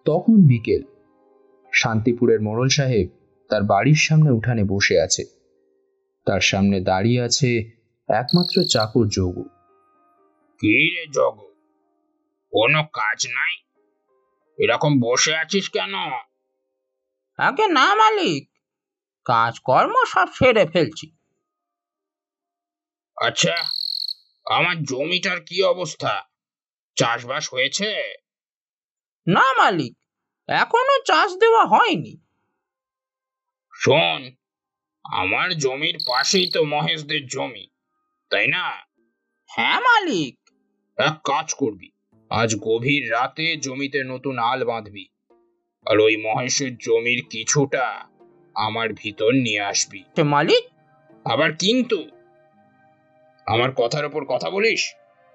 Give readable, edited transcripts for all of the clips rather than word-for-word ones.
তখন বিকেল। শান্তিপুরের মোড়ল সাহেব তার বাড়ির সামনে উঠানে বসে আছে। তার সামনে দাঁড়িয়ে আছে একমাত্র চাকর যোগু। কি রে যোগু, কোনো কাজ নাই? এরকম বসে আছিস কেন? আগে না মালিক, কাজকর্ম সব সেরে ফেলছি। আচ্ছা, আমার জমিটার কি অবস্থা? চাষবাস হয়েছে? না মালিক, এখনো চাষ দেওয়া হয়নি। শোন, আমার জমির পাশেই তো মহেশদের জমি, তাই না? হ্যাঁ মালিক। এক কাজ করবি, আজ গভীর রাতে জমিতে নতুন আল বাঁধবি, আর ওই মহেশের জমির কিছুটা আমার ভিতর নিয়ে আসবি। মালিক, আবার কিন্তু আমার কথার উপর কথা বলিস?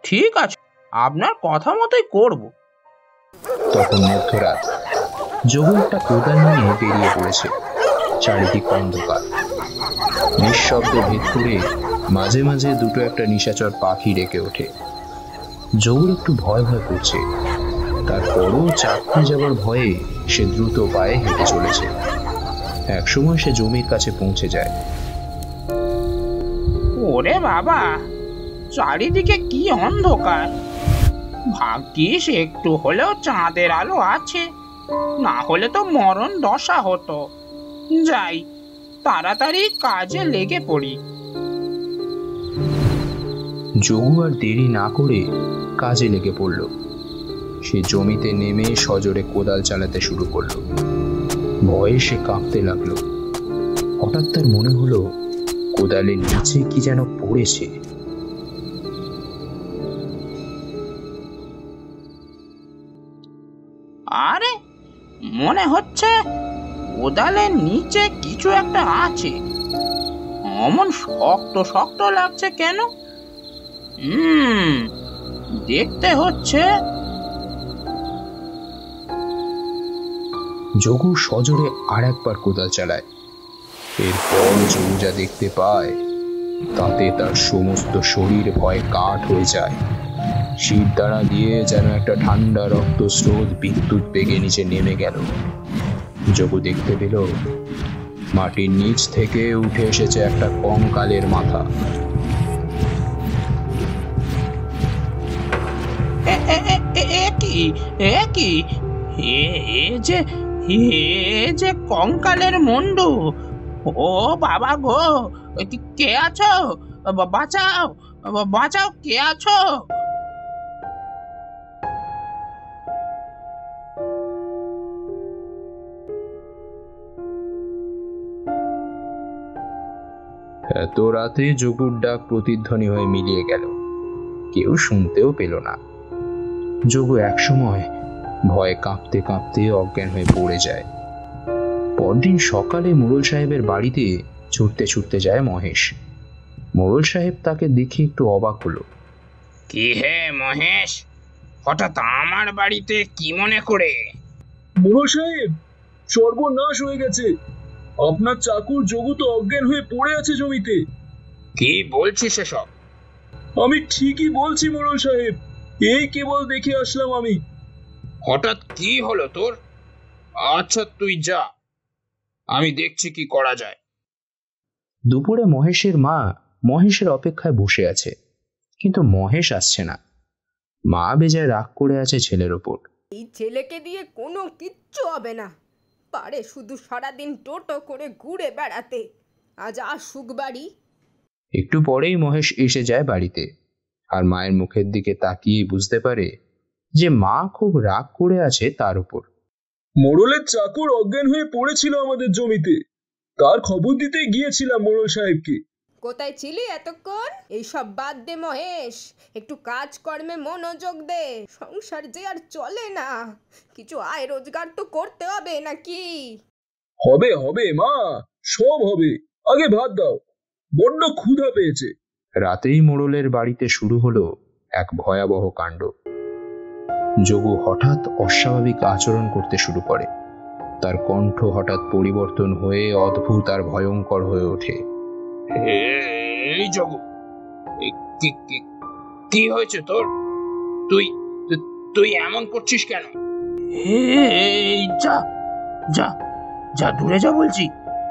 ঠিক আছে, আপনার কথা মতোই করব। তখন মধ্যরাত। যোগু একটা কোদাল নিয়ে বেরিয়ে পড়েছে। চারিদিক অন্ধকার। নিঃশব্দে ভেদ করে মাঝে মাঝে দুটো একটা নিশাচর পাখি ডেকে ওঠে। যোগুর একটু ভয় ভয় করছে, তারপরও চাকরি যাবার ভয়ে সে দ্রুত পায়ে হেঁটে চলেছে। একসময় সে জমির কাছে পৌঁছে যায়। ওরে বাবা, চারিদিকে কি অন্ধকার! ভাগ্যিস একটু হলেও চাঁদের আলো আছে, না হলে তো মরণ দশা হতো। যাই, তাড়াতাড়ি কাজে লেগে পড়ি। যোগু আর দেরি না করে কাজে লেগে পড়ল। সে জমিতে নেমে সজোরে কোদাল চালাতে শুরু করলো। ভয়ে সে কাঁপতে লাগলো। হঠাৎ তার মনে হলো কোদালের নিচে কি যেন পড়েছে। আরে, মনে হচ্ছে কোদালের নিচে কিছু একটা আছে। অমন শক্ত শক্ত লাগছে কেন? দেখতে হচ্ছে। যোগু সজোরে আর একবার কোদাল চালায়। এরপর যোগু যা দেখতে পায় তাতে তার সমস্ত শরীর ভয়ে কাঠ হয়ে যায়। শির দ্বারা দিয়ে যেন একটা ঠান্ডা রক্ত স্রোত বিদ্যুৎ বেগে নিচে নেমে গেল। যোগু দেখতে পেল মাটির নিচ থেকে উঠে এসেছে একটা কঙ্কালের মাথা। যে কঙ্কালের মুন্ডু! ও বাবা গো, কে আছো? বাঁচাও, বাঁচাও, কে আছো? এত রাতে যোগুর ডাক প্রতিধ্বনি হয়ে মিলিয়ে গেল। কেউ শুনতেও পেল না। যোগু একসময় ভয়ে কাঁপতে কাঁপতে অজ্ঞান হয়ে পড়ে যায়। পরদিন সকালে মোড়ল সাহেবের বাড়িতে ছুটতে ছুটতে যায় মহেশ। মোড়ল সাহেব তাকে দেখে একটু অবাক হলো। কি হে মহেশ, হঠাৎ আমার বাড়িতে কি মনে করে? মোড়ল সাহেব, সর্বনাশ হয়ে গেছে। আপনার চাকর যোগু তো অজ্ঞান হয়ে পড়ে আছে জমিতে। কি বলছিস এসব? আমি ঠিকই বলছি মোড়ল সাহেব, এই কেবল দেখে আসলাম আমি। হঠাৎ কি হলো তোর? আচ্ছা তুই যা, আমি দেখছি কি করা যায়। দুপুরে মহেশের মা মহেশের অপেক্ষায় বসে আছে, কিন্তু মহেশ আসছে না। মা বেজায় রাগ করে আছে ছেলের ওপর। এই ছেলেকে দিয়ে কোনো কিচ্ছু হবে না, পারে শুধু সারাদিন টোটো করে ঘুরে বেড়াতে। আজ আসুক বাড়ি। একটু পরেই মহেশ এসে যায় বাড়িতে, আর মায়ের মুখের দিকে তাকিয়ে বুঝতে পারে যে মা খুব রাগ করে আছে তার উপর। মোড়লের চাকর অজ্ঞান হয়ে পড়েছিল আমাদের জমিতে, তার খবর দিতে গিয়েছিলাম মোড়ল সাহেবকে। কোথায় ছিলি এতক্ষণ? এইসব বাদ দে মহেশ, একটু কাজকর্মে মনোযোগ দে। সংসার যে আর চলে না, কিছু আয় রোজগার তো করতে হবে নাকি? হবে হবে মা, সব হবে। আগে ভাত দাও, বড্ড ক্ষুধা পেয়েছে। রাতেই মোড়লের বাড়িতে শুরু হলো এক ভয়াবহ কাণ্ড। যোগু হঠাৎ অস্বাভাবিক আচরণ করতে শুরু করে। তার কণ্ঠ হঠাৎ পরিবর্তন হয়ে অদ্ভুত আর ভয়ঙ্কর হয়ে ওঠে। এই যোগু, কি হয়েছে তোর? তুই তুই এমন করছিস কেন? এই যা যা যা, দূরে যা বলছি,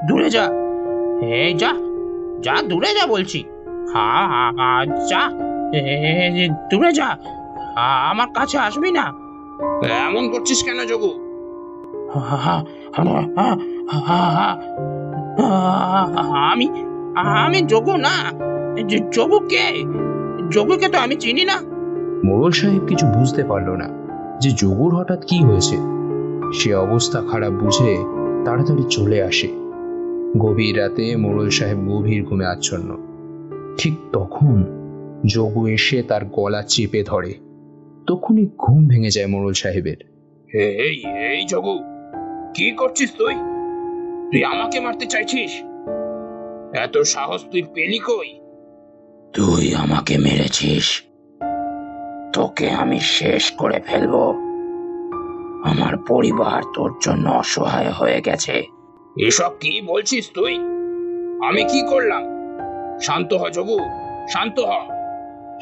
দূরে যা। এই যা যা, দূরে যা বলছি। যা, দূরে যা, আমার কাছে আসবি না। এমন করছিস কেন যোগু? আমি আমি যোগু না। যোগুকে যোগুকে তো আমি চিনি না। মোড়ল সাহেব কিছু বুঝতে পারল না যে যোগুর হঠাৎ কি হয়েছে। সে অবস্থা খারাপ বুঝে তাড়াতাড়ি চলে আসে। গভীর রাতে মোড়ল সাহেব গভীর ঘুমে আচ্ছন্ন। ঠিক তখন যোগু এসে তার গলা চেপে ধরে। তখনই ঘুম ভেঙে যায় মোড়ল সাহেবের। এই এই যোগু, কি করছিস তুই? তুই আমাকে মারতে চাইছিস? এত সাহস তুই পেলি কই? তুই আমাকে মেরেছিস, তোকে আমি শেষ করে ফেলবো। আমার পরিবার তোর জন্য অসহায় হয়ে গেছে। এসব কি বলছিস তুই? আমি কি করলাম? শান্ত হ যোগু, শান্ত হ।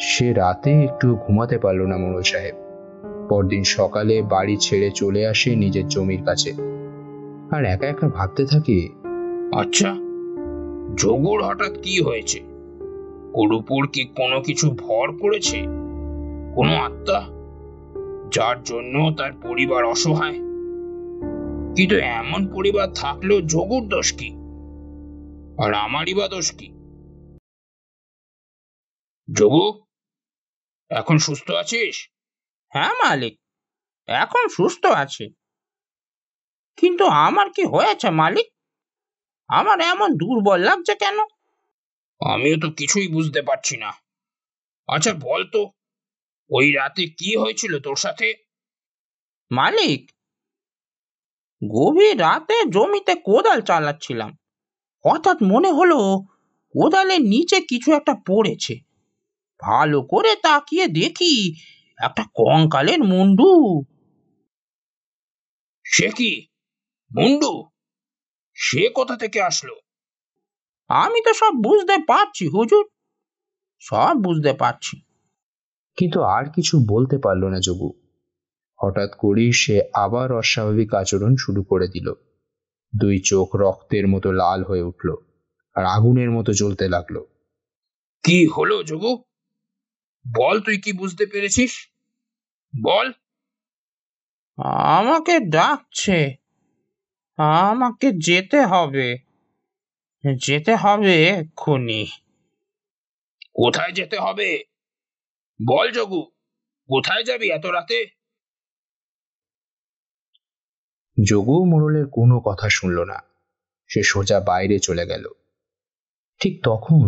সে রাতে একটু ঘুমাতে পারল না মোড়ল সাহেব। পরদিন সকালে বাড়ি ছেড়ে চলে আসে নিজের জমির কাছে, আর একা একা ভাবতে থাকে, আচ্ছা, যোগুর হঠাৎ কি হয়েছে? ওর উপর কি কোনো কিছু ভর করেছে? কোনো আত্মা, যার জন্য তার পরিবার অসহায়? কিন্তু এমন পরিবার থাকলেও যোগুর দোষ কি, আর আমারই বা দোষ কি? যোগু, এখন সুস্থ আছিস? হ্যাঁ মালিক, এখন সুস্থ আছি। কিন্তু আমার কি হয়েছে মালিক? আমার এমন দুর্বল লাগছে কেন? আমিও তো কিছুই বুঝতে পারছি না। আচ্ছা বল তো, ওই রাতে কি হয়েছিল তোর সাথে? মালিক, গভীর রাতে জমিতে কোদাল চালাচ্ছিলাম। হঠাৎ মনে হলো কোদালের নিচে কিছু একটা পড়েছে। ভালো করে তাকিয়ে দেখি একটা কঙ্কালের মুন্ডু। সে কি মুন্ডু? সে কোথা থেকে আসলো? আমি তো সব বুঝতে পারছি হুজুর, সব বুঝতে পারছি। কিন্তু আর কিছু বলতে পারল না যোগু। হঠাৎ করেই সে আবার অস্বাভাবিক আচরণ শুরু করে দিল। দুই চোখ রক্তের মতো লাল হয়ে উঠল আর আগুনের মতো জ্বলতে লাগলো। কি হলো যোগু? বল, তুই কি বুঝতে পেরেছিস? বল। আমাকে ডাকছে, আমাকে যেতে হবে, যেতে হবে এক্ষুনি। কোথায় যেতে হবে? বল যোগু, কোথায় যাবি এত রাতে? যোগু মোড়লের কোনো কথা শুনল না। সে সোজা বাইরে চলে গেল। ঠিক তখন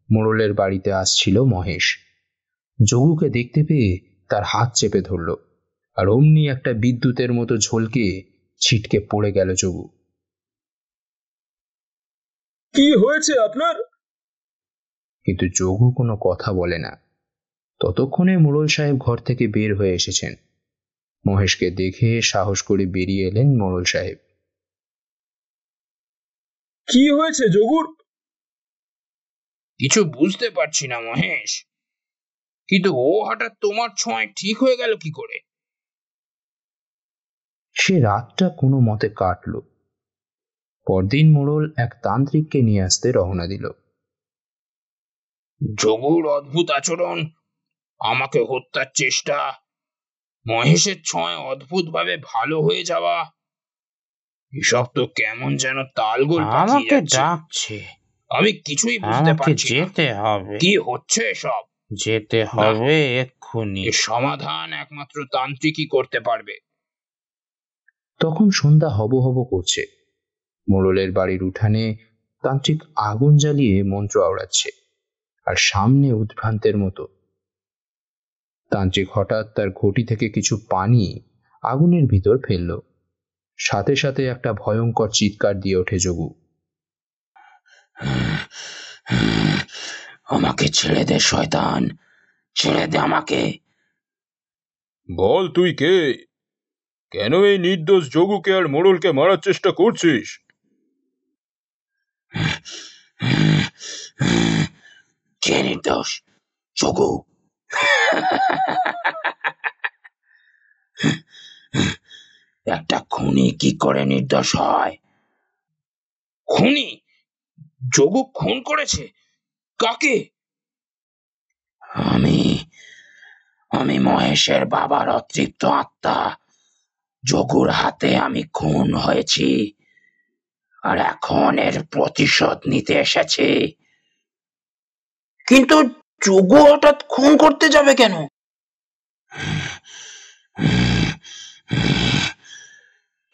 মোড়লের বাড়িতে আসছিল মহেশ। যোগুকে দেখতে পেয়ে তার হাত চেপে ধরল, আর অমনি একটা বিদ্যুতের মতো ঝলকে ছিটকে পড়ে গেল যোগু। কি হয়েছে আপনার? কিন্তু যোগু কোনো কথা বলে না। ততক্ষণে মোড়ল সাহেব ঘর থেকে বের হয়ে এসেছেন। মহেশকে দেখে সাহস করে বেরিয়ে এলেন মোড়ল সাহেব। কি হয়েছে যোগুর? কিছু বুঝতে পারছি না মহেশ, কিন্তু ও হঠাৎ তোমার ছোঁয়ায় ঠিক হয়ে গেল কি করে? সে রাতটা কোনো মতে কাটল। পরদিন মোড়ল এক তান্ত্রিককে নিয়ে আসতে রওনা দিল। যোগুর অদ্ভুত আচরণ, আমাকে হত্যার চেষ্টা, মহেশের ছোঁয়ায় অদ্ভুত ভাবে ভালো হয়ে যাওয়া, এসব তো কেমন যেন তালগোল পাকিয়ে আমাকে যাচ্ছে। ডাকছে, আমি কিছুই বুঝতে আমাকে পারছি না। যেতে হবে, কি হচ্ছে এসব? যেতে হবে এক্ষুনি। এর সমাধান একমাত্র তান্ত্রিকই করতে পারবে। তখন সন্ধ্যা হব হব করছে। মোড়লের বাড়ির উঠানে তান্ত্রিক আগুন জ্বালিয়ে মন্ত্র আওড়াচ্ছে, আর সামনে উদ্ভ্রান্তের মতো তান্ত্রিক হঠাৎ তার ঘটি থেকে কিছু পানি আগুনের ভিতর ফেলল। সাথে সাথে একটা ভয়ঙ্কর চিৎকার দিয়ে ওঠে যোগু। আমাকে ছেড়ে দে শয়তান, ছেড়ে দে আমাকে। বল তুই কে? কেন এই নির্দোষ যোগুকে আর মোড়লকে মারার চেষ্টা করছিস? কে নির্দোষ? যোগু। একটা খুনি কি করে নির্দোষ হয়? খুনি? যোগু খুন করেছে? কাকে? আমি আমি মহেশের বাবার অতৃপ্ত আত্মা। যোগুর হাতে আমি খুন হয়েছি, আর এখন এর প্রতিশোধ নিতে এসেছি। কিন্তু যোগু হঠাৎ খুন করতে যাবে কেন?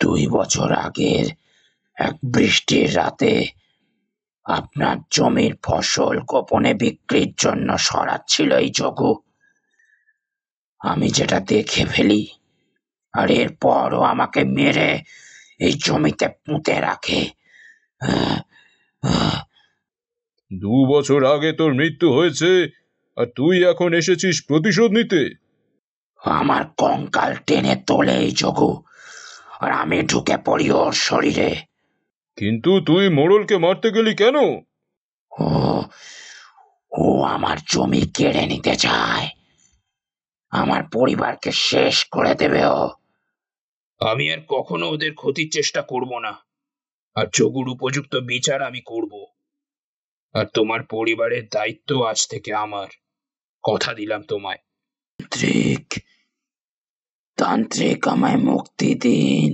2 বছর আগের এক বৃষ্টির রাতে আপনার জমির ফসল গোপনে বিক্রির জন্য সরাচ্ছিল এই যোগু। আমি যেটা দেখে ফেলি, আর এরপরও আমাকে মেরে এই জমিতে পুঁতে রাখে। 2 বছর আগে তোর মৃত্যু হয়েছে, আর তুই এখন এসেছিস প্রতিশোধ নিতে? আমার কঙ্কাল টেনে তোলে এই যোগু, আর আমি ঢুকে পড়ি ওর শরীরে। কিন্তু তুই মোড়লকে মারতে গেলি কেন? ও ও আমার জমি কেড়ে নিতে চায়, আমার পরিবারকে শেষ করে দেবে ও। আমি আর কখনো ওদের ক্ষতির চেষ্টা করব না, আর যোগুর উপযুক্ত বিচার আমি করব। আর তোমার পরিবারের দায়িত্ব আজ থেকে আমার, কথা দিলাম তোমায়। তান্ত্রিক, তান্ত্রিক, আমায় মুক্তি দিন।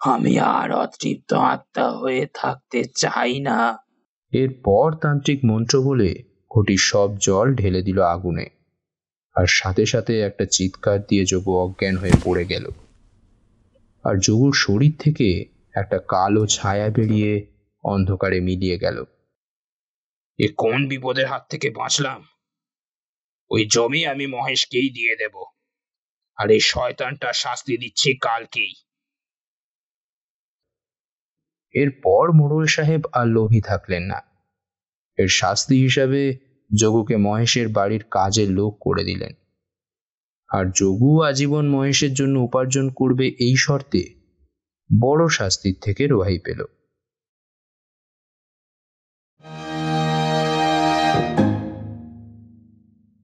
আমি আর অতৃপ্ত আত্মা হয়ে থাকতে চাই না। এরপর তান্ত্রিক মন্ত্র বলে ঘটির সব জল ঢেলে দিল আগুনে, আর সাথে সাথে একটা চিৎকার দিয়ে যোগু অজ্ঞান হয়ে পড়ে গেল। আর যোগুর শরীর থেকে একটা কালো ছায়া বেরিয়ে অন্ধকারে মিলিয়ে গেল। এ কোন বিপদের হাত থেকে বাঁচলাম! ওই জমি আমি মহেশকেই দিয়ে দেব, আর এই শয়তানটা শাস্তি দিচ্ছি কালকেই। এরপর মোড়ল সাহেব আর লোভী থাকলেন না। এর শাস্তি হিসাবে যোগুকে মহেশের বাড়ির কাজের লোক করে দিলেন, আর যোগু আজীবন মহেশের জন্য উপার্জন করবে এই শর্তে বড় শাস্তির থেকে রেহাই পেল।